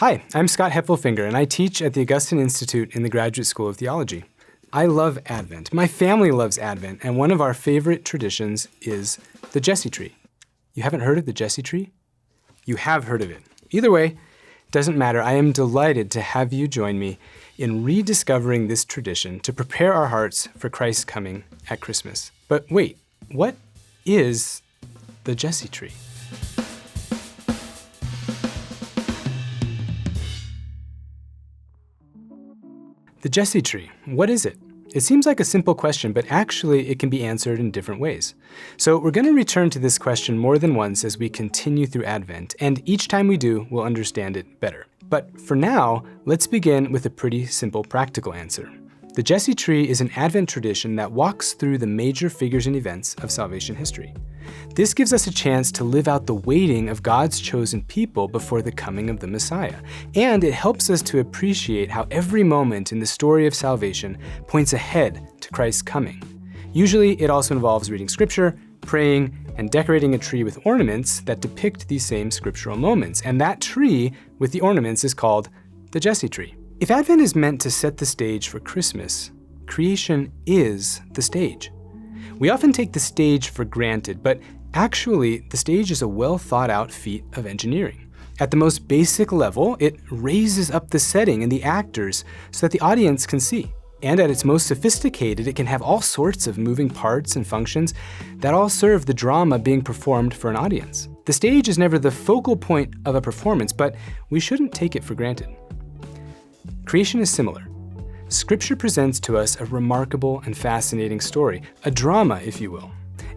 Hi, I'm Scott Heffelfinger, and I teach at the Augustine Institute in the Graduate School of Theology. I love Advent. My family loves Advent, and one of our favorite traditions is the Jesse tree. You haven't heard of the Jesse tree? You have heard of it. Either way, it doesn't matter. I am delighted to have you join me in rediscovering this tradition to prepare our hearts for Christ's coming at Christmas. But wait, what is the Jesse tree? The Jesse tree, what is it? It seems like a simple question, but actually it can be answered in different ways. So we're going to return to this question more than once as we continue through Advent, and each time we do, we'll understand it better. But for now, let's begin with a pretty simple practical answer. The Jesse tree is an Advent tradition that walks through the major figures and events of salvation history. This gives us a chance to live out the waiting of God's chosen people before the coming of the Messiah. And it helps us to appreciate how every moment in the story of salvation points ahead to Christ's coming. Usually, it also involves reading scripture, praying, and decorating a tree with ornaments that depict these same scriptural moments. And that tree with the ornaments is called the Jesse tree. If Advent is meant to set the stage for Christmas, creation is the stage. We often take the stage for granted, but actually, the stage is a well-thought-out feat of engineering. At the most basic level, it raises up the setting and the actors so that the audience can see. And at its most sophisticated, it can have all sorts of moving parts and functions that all serve the drama being performed for an audience. The stage is never the focal point of a performance, but we shouldn't take it for granted. Creation is similar. Scripture presents to us a remarkable and fascinating story, a drama, if you will.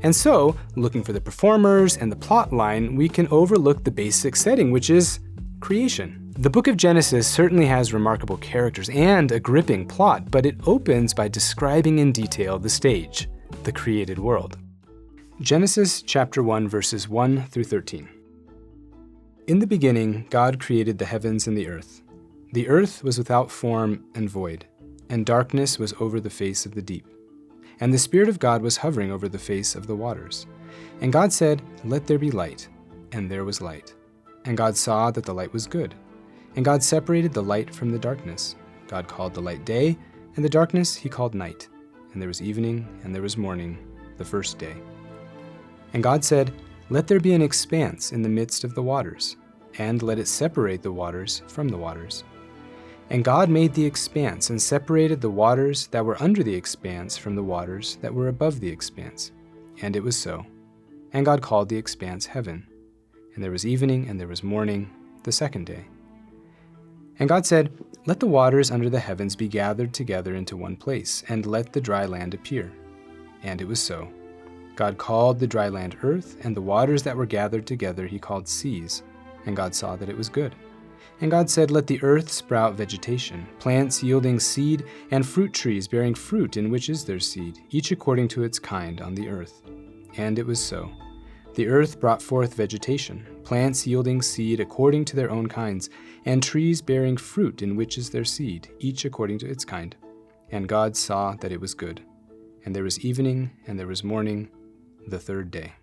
And so, looking for the performers and the plot line, we can overlook the basic setting, which is creation. The book of Genesis certainly has remarkable characters and a gripping plot, but it opens by describing in detail the stage, the created world. Genesis chapter 1, verses 1 through 13. In the beginning, God created the heavens and the earth. The earth was without form and void, and darkness was over the face of the deep. And the Spirit of God was hovering over the face of the waters. And God said, "Let there be light." And there was light. And God saw that the light was good. And God separated the light from the darkness. God called the light day, and the darkness he called night. And there was evening, and there was morning, the first day. And God said, "Let there be an expanse in the midst of the waters, and let it separate the waters from the waters." And God made the expanse and separated the waters that were under the expanse from the waters that were above the expanse. And it was so. And God called the expanse heaven. And there was evening and there was morning, the second day. And God said, "Let the waters under the heavens be gathered together into one place, and let the dry land appear." And it was so. God called the dry land earth, and the waters that were gathered together he called seas. And God saw that it was good. And God said, "Let the earth sprout vegetation, plants yielding seed, and fruit trees bearing fruit in which is their seed, each according to its kind on the earth." And it was so. The earth brought forth vegetation, plants yielding seed according to their own kinds, and trees bearing fruit in which is their seed, each according to its kind. And God saw that it was good. And there was evening, and there was morning, the third day.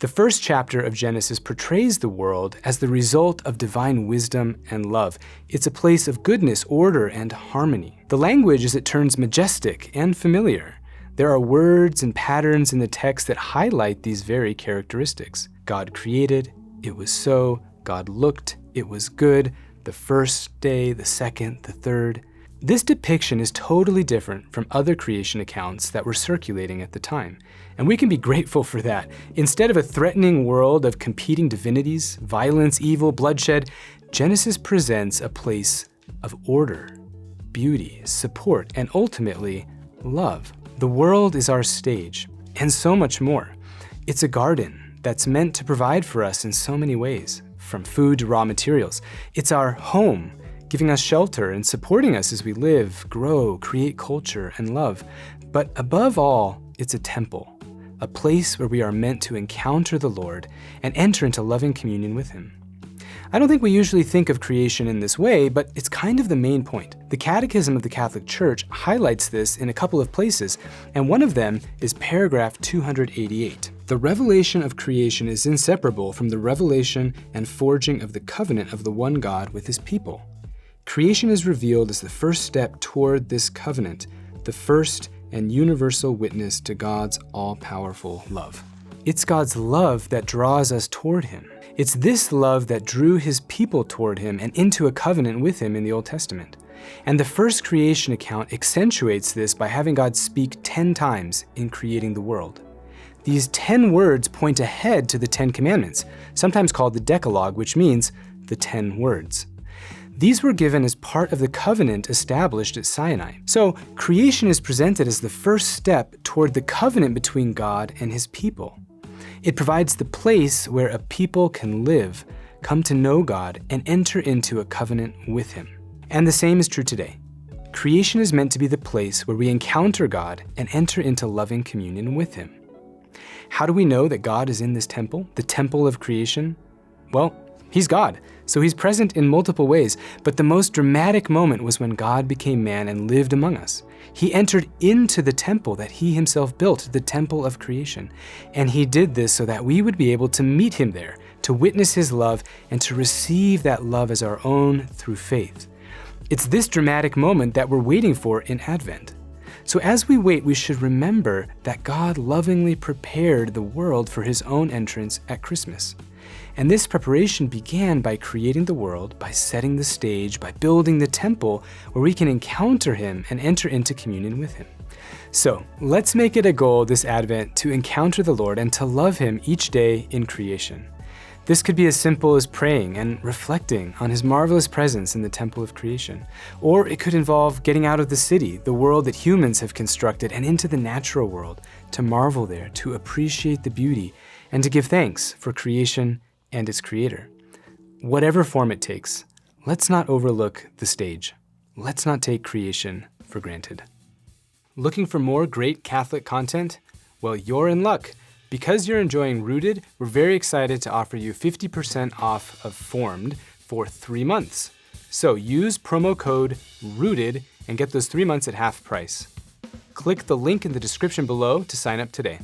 The first chapter of Genesis portrays the world as the result of divine wisdom and love. It's a place of goodness, order, and harmony. The language as it turns majestic and familiar. There are words and patterns in the text that highlight these very characteristics. God created, it was so. God looked, it was good. The first day, the second, the third. This depiction is totally different from other creation accounts that were circulating at the time, and we can be grateful for that. Instead of a threatening world of competing divinities, violence, evil, bloodshed, Genesis presents a place of order, beauty, support, and ultimately, love. The world is our stage, and so much more. It's a garden that's meant to provide for us in so many ways, from food to raw materials. It's our home, giving us shelter and supporting us as we live, grow, create culture, and love. But above all, it's a temple, a place where we are meant to encounter the Lord and enter into loving communion with Him. I don't think we usually think of creation in this way, but it's kind of the main point. The Catechism of the Catholic Church highlights this in a couple of places, and one of them is paragraph 288. The revelation of creation is inseparable from the revelation and forging of the covenant of the one God with his people. Creation is revealed as the first step toward this covenant, the first and universal witness to God's all-powerful love. It's God's love that draws us toward him. It's this love that drew his people toward him and into a covenant with him in the Old Testament. And the first creation account accentuates this by having God speak 10 times in creating the world. These 10 words point ahead to the 10 commandments, sometimes called the Decalogue, which means the 10 words. These were given as part of the covenant established at Sinai. So creation is presented as the first step toward the covenant between God and his people. It provides the place where a people can live, come to know God, and enter into a covenant with him. And the same is true today. Creation is meant to be the place where we encounter God and enter into loving communion with him. How do we know that God is in this temple, the temple of creation? Well, he's God, so he's present in multiple ways, but the most dramatic moment was when God became man and lived among us. He entered into the temple that he himself built, the temple of creation, and he did this so that we would be able to meet him there, to witness his love, and to receive that love as our own through faith. It's this dramatic moment that we're waiting for in Advent. So as we wait, we should remember that God lovingly prepared the world for his own entrance at Christmas. And this preparation began by creating the world, by setting the stage, by building the temple where we can encounter him and enter into communion with him. So let's make it a goal this Advent to encounter the Lord and to love him each day in creation. This could be as simple as praying and reflecting on his marvelous presence in the temple of creation. Or it could involve getting out of the city, the world that humans have constructed, and into the natural world, to marvel there, to appreciate the beauty, and to give thanks for creation and its creator. Whatever form it takes, let's not overlook the stage. Let's not take creation for granted. Looking for more great Catholic content? Well, you're in luck. Because you're enjoying Rooted, we're very excited to offer you 50% off of Formed for 3 months. So use promo code ROOTED and get those 3 months at half price. Click the link in the description below to sign up today.